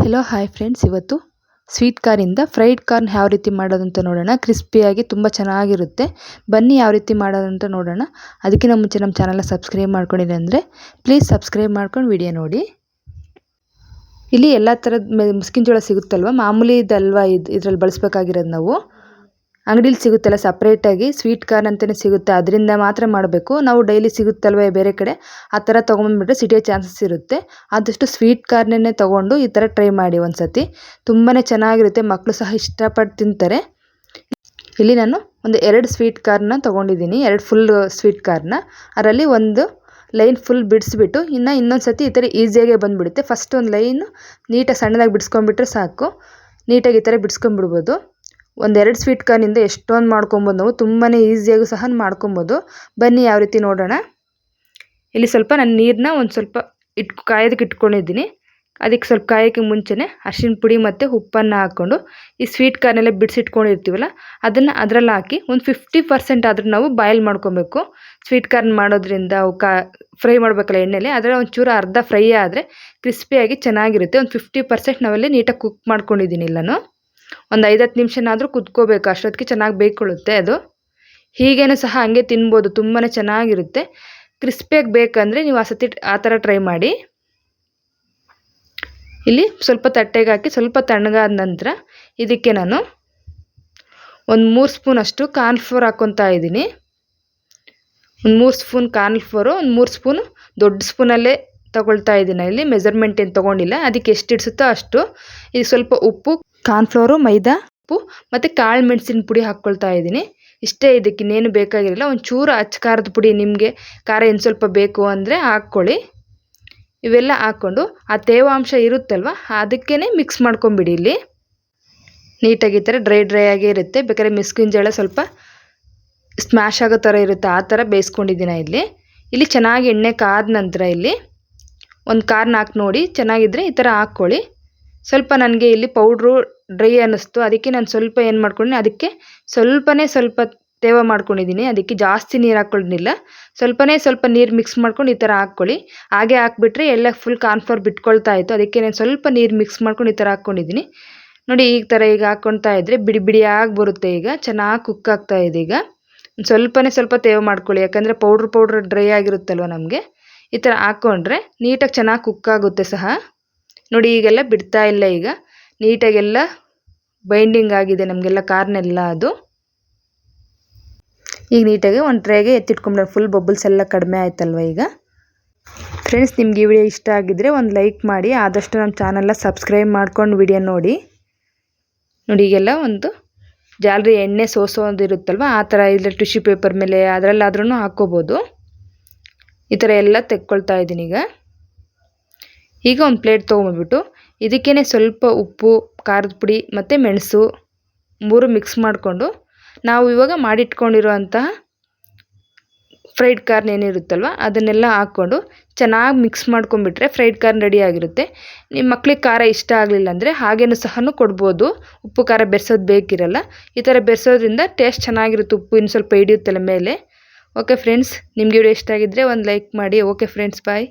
Hello hi friends, ಇವತ್ತು sweet ಕಾರ್ನಿಂದ fried corn ಯಾವ ರೀತಿ ಮಾಡೋದಂತ ನೋಡೋಣ. ಕ್ರಿಸ್ಪಿಯಾಗಿ ತುಂಬ ಚೆನ್ನಾಗಿರುತ್ತೆ. ಬನ್ನಿ ಯಾವ ರೀತಿ ಮಾಡೋದಂತ ನೋಡೋಣ. ಅದಕ್ಕಿಂತ ಮುಂಚೆ ನಮ್ಮ ಚಾನಲ್ನ ಸಬ್ಸ್ಕ್ರೈಬ್ ಮಾಡ್ಕೊಂಡಿಲ್ಲ ಅಂದರೆ ಪ್ಲೀಸ್ ಸಬ್ಸ್ಕ್ರೈಬ್ ಮಾಡ್ಕೊಂಡು ವಿಡಿಯೋ ನೋಡಿ. ಇಲ್ಲಿ ಎಲ್ಲ ಥರದ ಮುಸ್ಕಿನ ಜೋಳ ಸಿಗುತ್ತಲ್ವ, ಮಾಮೂಲಿ ಇದಲ್ವ, ಇದರಲ್ಲಿ ಬಳಸಬೇಕಾಗಿರೋದು ನಾವು. ಅಂಗಡೀಲಿ ಸಿಗುತ್ತಲ್ಲ ಸಪ್ರೇಟಾಗಿ ಸ್ವೀಟ್ ಕಾರ್ನ್ ಅಂತಲೇ ಸಿಗುತ್ತೆ, ಅದರಿಂದ ಮಾತ್ರ ಮಾಡಬೇಕು. ನಾವು ಡೈಲಿ ಸಿಗುತ್ತಲ್ವ ಬೇರೆ ಕಡೆ, ಆ ಥರ ತೊಗೊಂಬಂದ್ಬಿಟ್ರೆ ಸಿಟಿಯೋ ಚಾನ್ಸಸ್ ಇರುತ್ತೆ. ಆದಷ್ಟು ಸ್ವೀಟ್ ಕಾರ್ನೇ ತೊಗೊಂಡು ಈ ಥರ ಟ್ರೈ ಮಾಡಿ ಒಂದು ಸತಿ. ತುಂಬಾ ಚೆನ್ನಾಗಿರುತ್ತೆ, ಮಕ್ಕಳು ಸಹ ಇಷ್ಟಪಟ್ಟು ತಿಂತಾರೆ. ಇಲ್ಲಿ ನಾನು ಒಂದು 2 ಸ್ವೀಟ್ ಕಾರ್ನ ತೊಗೊಂಡಿದ್ದೀನಿ, 2 ಫುಲ್ ಸ್ವೀಟ್ ಕಾರ್ನ. ಅದರಲ್ಲಿ ಒಂದು ಲೈನ್ ಫುಲ್ ಬಿಡಿಸ್ಬಿಟ್ಟು ಇನ್ನೊಂದು ಸತಿ ಈ ಥರ ಈಸಿಯಾಗೇ ಬಂದುಬಿಡುತ್ತೆ. ಫಸ್ಟ್ ಒಂದು ಲೈನು ನೀಟಾಗಿ ಸಣ್ಣದಾಗಿ ಬಿಡಿಸ್ಕೊಂಡ್ಬಿಟ್ರೆ ಸಾಕು. ನೀಟಾಗಿ ಈ ಥರ ಬಿಡಿಸ್ಕೊಂಡ್ಬಿಡ್ಬೋದು. ಒಂದು 2 ಸ್ವೀಟ್ ಕಾರ್ನಿಂದ ಎಷ್ಟೊಂದು ಮಾಡ್ಕೊಬೋದು ನಾವು, ತುಂಬಾ ಈಸಿಯಾಗೂ ಸಹ ಮಾಡ್ಕೊಬೋದು. ಬನ್ನಿ ಯಾವ ರೀತಿ ನೋಡೋಣ. ಇಲ್ಲಿ ಸ್ವಲ್ಪ ನಾನು ನೀರನ್ನ ಒಂದು ಸ್ವಲ್ಪ ಕಾಯೋದಕ್ಕೆ ಇಟ್ಕೊಂಡಿದ್ದೀನಿ. ಅದಕ್ಕೆ ಸ್ವಲ್ಪ ಕಾಯೋಕ್ಕೆ ಮುಂಚೆನೇ ಅರಿಶಿನ ಪುಡಿ ಮತ್ತು ಉಪ್ಪನ್ನು ಹಾಕ್ಕೊಂಡು ಈ ಸ್ವೀಟ್ ಕಾರ್ನೆಲ್ಲ ಬಿಡಿಸಿಟ್ಕೊಂಡಿರ್ತೀವಲ್ಲ ಅದನ್ನು ಅದರಲ್ಲಿ ಹಾಕಿ ಒಂದು 50% ಆದರೂ ನಾವು ಬಾಯ್ಲ್ ಮಾಡ್ಕೊಬೇಕು. ಸ್ವೀಟ್ ಕಾರ್ನ್ ಮಾಡೋದ್ರಿಂದ ಫ್ರೈ ಮಾಡಬೇಕಲ್ಲ ಎಣ್ಣೆಲಿ, ಅದರಲ್ಲಿ ಒಂಚೂರು ಅರ್ಧ ಫ್ರೈ ಆದರೆ ಕ್ರಿಸ್ಪಿಯಾಗಿ ಚೆನ್ನಾಗಿರುತ್ತೆ. ಒಂದು 50% ನಾವಲ್ಲಿ ನೀಟಾಗಿ ಕುಕ್ ಮಾಡ್ಕೊಂಡಿದ್ದೀನಿ ಎಲ್ಲನೂ. ಒಂದು 5-10 ನಿಮಿಷನಾದರೂ ಕುದ್ಕೋಬೇಕು, ಅಷ್ಟೊತ್ತಿಗೆ ಚೆನ್ನಾಗಿ ಬೇಯ್ಕೊಳ್ಳುತ್ತೆ ಅದು. ಹೀಗೇನೂ ಸಹ ಹಂಗೆ ತಿನ್ಬೋದು, ತುಂಬಾ ಚೆನ್ನಾಗಿರುತ್ತೆ. ಕ್ರಿಸ್ಪಿಯಾಗಿ ಬೇಕಂದರೆ ನೀವು ಆ ಥರ ಟ್ರೈ ಮಾಡಿ. ಇಲ್ಲಿ ಸ್ವಲ್ಪ ತಟ್ಟೆಗೆ ಹಾಕಿ ಸ್ವಲ್ಪ ತಣ್ಣಗಾದ ನಂತರ ಇದಕ್ಕೆ ನಾನು ಒಂದು 3 ಸ್ಪೂನಷ್ಟು ಕಾರ್ನ್ಫ್ಲೋರ್ ಹಾಕ್ಕೊತಾ ಇದ್ದೀನಿ. ಒಂದು 3 ಸ್ಪೂನ್ ಕಾರ್ನ್ಫ್ಲೋರು, ಒಂದು 3 ಸ್ಪೂನು ದೊಡ್ಡ ಸ್ಪೂನಲ್ಲೇ ತಗೊಳ್ತಾ ಇದ್ದೀನಿ. ಇಲ್ಲಿ ಮೆಜರ್ಮೆಂಟ್ ಏನು ತೊಗೊಂಡಿಲ್ಲ, ಅದಕ್ಕೆ ಎಷ್ಟು ಇಡಿಸುತ್ತೋ ಅಷ್ಟು. ಇದು ಸ್ವಲ್ಪ ಉಪ್ಪು, ಕಾರ್ನ್ಫ್ಲೋರು, ಮೈದಾ, ಉಪ್ಪು ಮತ್ತು ಕಾಳು ಮೆಣಸಿನ ಪುಡಿ ಹಾಕ್ಕೊಳ್ತಾ ಇದ್ದೀನಿ. ಇಷ್ಟೇ, ಇದಕ್ಕೆ ಇನ್ನೇನು ಬೇಕಾಗಿರಲಿಲ್ಲ. ಒಂಚೂರು ಅಚ್ಚ ಖಾರದ ಪುಡಿ, ನಿಮಗೆ ಖಾರ ಇನ್ನು ಸ್ವಲ್ಪ ಬೇಕು ಅಂದರೆ ಹಾಕ್ಕೊಳ್ಳಿ. ಇವೆಲ್ಲ ಹಾಕ್ಕೊಂಡು ಆ ತೇವಾಂಶ ಇರುತ್ತಲ್ವ ಅದಕ್ಕೇ ಮಿಕ್ಸ್ ಮಾಡ್ಕೊಂಬಿಡಿ. ಇಲ್ಲಿ ನೀಟಾಗಿ ಈ ಥರ ಡ್ರೈ ಆಗೇ ಇರುತ್ತೆ. ಬೇಕಾದ್ರೆ ಮುಸ್ಕಿನ ಜೋಳ ಸ್ವಲ್ಪ ಸ್ಮ್ಯಾಶ್ ಆಗೋ ಥರ ಇರುತ್ತೆ, ಆ ಥರ ಬೇಯಿಸ್ಕೊಂಡಿದ್ದೀನಿ. ಇಲ್ಲಿ ಚೆನ್ನಾಗಿ ಎಣ್ಣೆ ಕಾದ ನಂತರ ಇಲ್ಲಿ ಒಂದು ಕಾರ್ನ್ ಹಾಕಿ ನೋಡಿ, ಚೆನ್ನಾಗಿದ್ದರೆ ಈ ಥರ ಹಾಕ್ಕೊಳ್ಳಿ. ಸ್ವಲ್ಪ ನನಗೆ ಇಲ್ಲಿ ಪೌಡ್ರು ಡ್ರೈ ಅನ್ನಿಸ್ತು, ಅದಕ್ಕೆ ನಾನು ಸ್ವಲ್ಪ ಏನು ಮಾಡ್ಕೊಂಡಿನಿ, ಅದಕ್ಕೆ ಸ್ವಲ್ಪ ತೇವ ಮಾಡ್ಕೊಂಡಿದ್ದೀನಿ. ಅದಕ್ಕೆ ಜಾಸ್ತಿ ನೀರು ಹಾಕ್ಕೊಂಡಿಲ್ಲ, ಸ್ವಲ್ಪ ನೀರು ಮಿಕ್ಸ್ ಮಾಡ್ಕೊಂಡು ಈ ಥರ ಹಾಕ್ಕೊಳ್ಳಿ. ಹಾಗೆ ಹಾಕ್ಬಿಟ್ರೆ ಎಲ್ಲ ಫುಲ್ ಕಾರ್ನ್ಫ್ಲೋರ್ ಬಿಟ್ಕೊಳ್ತಾ ಇತ್ತು, ಅದಕ್ಕೆ ನಾನು ಸ್ವಲ್ಪ ನೀರು ಮಿಕ್ಸ್ ಮಾಡ್ಕೊಂಡು ಈ ಥರ ಹಾಕ್ಕೊಂಡಿದ್ದೀನಿ. ನೋಡಿ, ಈ ಥರ ಈಗ ಹಾಕ್ಕೊಳ್ತಾ ಇದ್ದರೆ ಬಿಡಿಯಾಗಿ ಬರುತ್ತೆ. ಈಗ ಚೆನ್ನಾಗಿ ಕುಕ್ ಆಗ್ತಾ ಇದೆ. ಈಗ ಸ್ವಲ್ಪ ತೇವ ಮಾಡ್ಕೊಳ್ಳಿ, ಯಾಕಂದರೆ ಪೌಡ್ರ್ ಡ್ರೈ ಆಗಿರುತ್ತಲ್ವ ನಮಗೆ. ಈ ಥರ ಹಾಕ್ಕೊಂಡ್ರೆ ನೀಟಾಗಿ ಚೆನ್ನಾಗಿ ಕುಕ್ ಆಗುತ್ತೆ ಸಹ. ನೋಡಿ, ಈಗೆಲ್ಲ ಬಿಡ್ತಾ ಇಲ್ಲ, ಈಗ ನೀಟಾಗೆಲ್ಲ ಬೈಂಡಿಂಗ್ ಆಗಿದೆ ನಮಗೆಲ್ಲ ಕಾರ್ನೆಲ್ಲ. ಅದು ಈಗ ನೀಟಾಗಿ ಒಂದು ಟ್ರೇಗೆ ಎತ್ತಿಟ್ಕೊಂಡ್ರೆ ಫುಲ್ ಬಬಲ್ಸ್ ಎಲ್ಲ ಕಡಿಮೆ ಆಯ್ತಲ್ವ. ಈಗ ಫ್ರೆಂಡ್ಸ್, ನಿಮ್ಗೆ ಈ ವಿಡಿಯೋ ಇಷ್ಟ ಆಗಿದ್ದರೆ ಒಂದು ಲೈಕ್ ಮಾಡಿ, ಆದಷ್ಟು ನಮ್ಮ ಚಾನಲ್ನ ಸಬ್ಸ್ಕ್ರೈಬ್ ಮಾಡ್ಕೊಂಡು ವಿಡಿಯೋ ನೋಡಿ. ಈಗೆಲ್ಲ ಒಂದು ಜಾಲರಿ ಎಣ್ಣೆ ಸೋಸೋದು ಇರುತ್ತಲ್ವ, ಆ ಥರ ಇಲ್ಲ ಟಿಶ್ಯೂ ಪೇಪರ್ ಮೇಲೆ ಅದರಲ್ಲಾದ್ರೂ ಹಾಕ್ಕೋಬೋದು. ಈ ಥರ ಎಲ್ಲ ತೆಕ್ಕೊಳ್ತಾ ಇದ್ದೀನಿ. ಈಗ ಒಂದು ಪ್ಲೇಟ್ ತೊಗೊಂಡ್ಬಿಟ್ಟು ಇದಕ್ಕೇ ಸ್ವಲ್ಪ ಉಪ್ಪು, ಖಾರದ ಪುಡಿ ಮತ್ತು ಮೆಣಸು 3 ಮಿಕ್ಸ್ ಮಾಡಿಕೊಂಡು ನಾವು ಇವಾಗ ಮಾಡಿಟ್ಕೊಂಡಿರೋ ಅಂತಹ ಫ್ರೈಡ್ ಕಾರ್ನ್ ಏನಿರುತ್ತಲ್ವ ಅದನ್ನೆಲ್ಲ ಹಾಕ್ಕೊಂಡು ಚೆನ್ನಾಗಿ ಮಿಕ್ಸ್ ಮಾಡ್ಕೊಂಡ್ಬಿಟ್ರೆ ಫ್ರೈಡ್ ಕಾರ್ನ್ ರೆಡಿ ಆಗಿರುತ್ತೆ. ನಿಮ್ಮ ಮಕ್ಳಿಗೆ ಖಾರ ಇಷ್ಟ ಆಗಲಿಲ್ಲ ಅಂದರೆ ಹಾಗೇನೂ ಸಹ ಕೊಡ್ಬೋದು, ಉಪ್ಪು ಖಾರ ಬೆರೆಸೋದು ಬೇಕಿರಲ್ಲ. ಈ ಥರ ಬೆರೆಸೋದ್ರಿಂದ ಟೇಸ್ಟ್ ಚೆನ್ನಾಗಿರುತ್ತೆ, ಉಪ್ಪು ಇನ್ನು ಸ್ವಲ್ಪ ಹಿಡಿಯುತ್ತಲ್ಲ ಮೇಲೆ. ಓಕೆ ಫ್ರೆಂಡ್ಸ್, ನಿಮಗೆ ವಿಡಿಯೋ ಇಷ್ಟ ಆಗಿದ್ದರೆ ಒಂದು ಲೈಕ್ ಮಾಡಿ. ಓಕೆ ಫ್ರೆಂಡ್ಸ್, ಬಾಯ್.